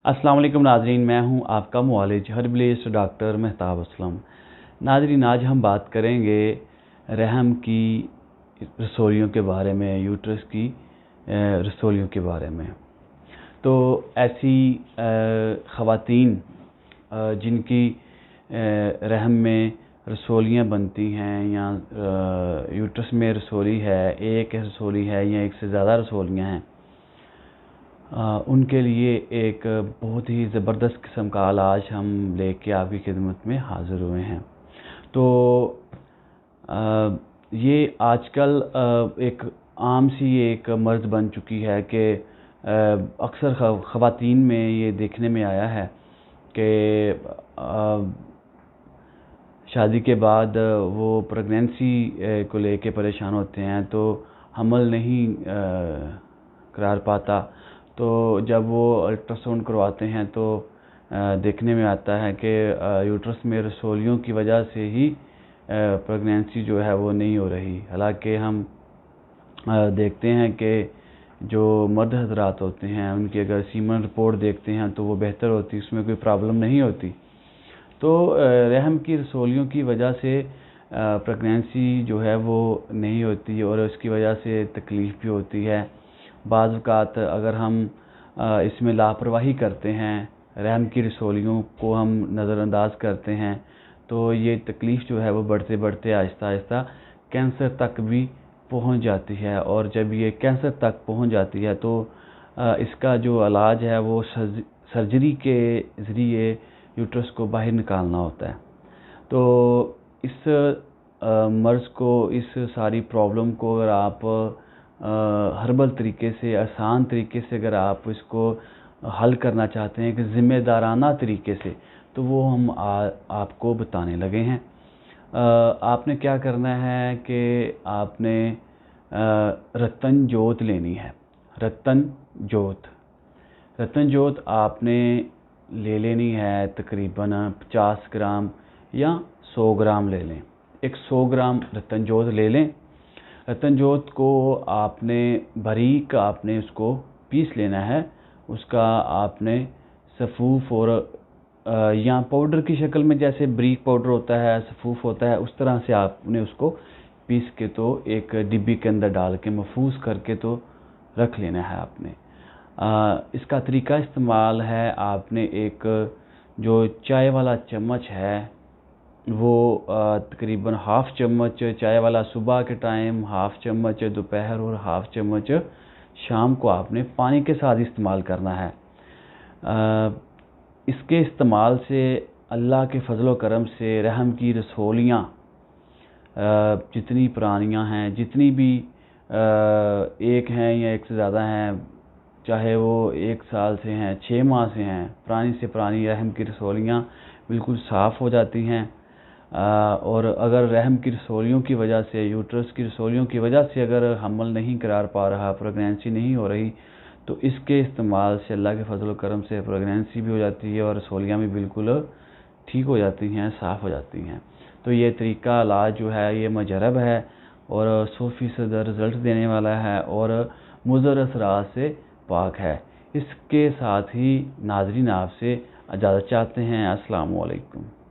अस्सलाम वालेकुम नाजरीन, मैं हूं आपका मुआलिज हर्बलिस्ट डॉक्टर मेहताब असलम। नाजरीन, आज हम बात करेंगे रहम की रसोलियों के बारे में, यूट्रस की रसोलियों के बारे में। तो ऐसी ख़वातीन जिनकी रहम में रसोलियाँ बनती हैं या यूट्रस में रसोली है, एक रसोली है या एक से ज़्यादा रसोलियाँ हैं, उनके लिए एक बहुत ही ज़बरदस्त किस्म का इलाज हम लेके आपकी खिदमत में हाज़िर हुए हैं। तो ये आजकल एक आम सी एक मर्ज़ बन चुकी है कि अक्सर ख़वातीन में ये देखने में आया है कि शादी के बाद वो प्रेगनेंसी को लेके परेशान होते हैं, तो हमल नहीं करार पाता। तो जब वो अल्ट्रासाउंड करवाते हैं तो देखने में आता है कि यूट्रस में रसोलियों की वजह से ही प्रेगनेंसी जो है वो नहीं हो रही। हालांकि हम देखते हैं कि जो मर्द हज़रात होते हैं उनकी अगर सीमन रिपोर्ट देखते हैं तो वो बेहतर होती, उसमें कोई प्रॉब्लम नहीं होती। तो रहम की रसोलियों की वजह से प्रेगनेंसी जो है वो नहीं होती और इसकी वजह से तकलीफ़ भी होती है। बाज़ औक़ात अगर हम इसमें लापरवाही करते हैं, रहम की रसोलियों को हम नज़रअंदाज करते हैं, तो ये तकलीफ़ जो है वो बढ़ते बढ़ते आहिस्ता आहिस्ता कैंसर तक भी पहुंच जाती है। और जब ये कैंसर तक पहुंच जाती है तो इसका जो इलाज है वो सर्जरी के ज़रिए यूट्रस को बाहर निकालना होता है। तो इस मर्ज़ को, इस सारी प्रॉब्लम को अगर आप हर्बल तरीके से, आसान तरीके से अगर आप इसको हल करना चाहते हैं कि ज़िम्मेदाराना तरीके से, तो वो हम आपको बताने लगे हैं। आपने क्या करना है कि आपने रतन जोत लेनी है। रतन जोत आपने ले लेनी है, तकरीबन 50 ग्राम या 100 ग्राम ले लें। एक 100 ग्राम रतन जोत ले लें। रतन जोत को आपने बारीक आपने उसको पीस लेना है। उसका आपने सफ़ूफ और या पाउडर की शक्ल में, जैसे बारीक पाउडर होता है, सफ़ूफ होता है, उस तरह से आपने उसको पीस के तो एक डिब्बी के अंदर डाल के महफूज करके तो रख लेना है आपने। इसका तरीका इस्तेमाल है, आपने एक जो चाय वाला चम्मच है वो तकरीबन हाफ़ चम्मच चाय वाला सुबह के टाइम, हाफ़ चम्मच दोपहर और हाफ़ चम्मच शाम को आपने पानी के साथ इस्तेमाल करना है। इसके इस्तेमाल से अल्लाह के फजल व करम से रहम की रसोलियाँ जितनी पुरानियाँ हैं, जितनी भी एक हैं या एक से ज़्यादा हैं, चाहे वो 1 साल से हैं, 6 माह से हैं, पुरानी से पुरानी रहम की रसोलियाँ बिल्कुल साफ़ हो जाती हैं। और अगर रहम की रसोलियों की वजह से, यूट्रस की रसोलियों की वजह से अगर हमल नहीं करार पा रहा, प्रेगनेंसी नहीं हो रही, तो इसके इस्तेमाल से अल्लाह के फजल व करम से प्रेगनेंसी भी हो जाती है और रसोलियाँ भी बिल्कुल ठीक हो जाती हैं, साफ़ हो जाती हैं। तो ये तरीका इलाज जो है ये मुजरब है और 100% रिज़ल्ट देने वाला है और मुज़र असरात से पाक है। इसके साथ ही नाज़रीन आपसे इजाज़त चाहते हैं। अस्सलामु अलैकुम।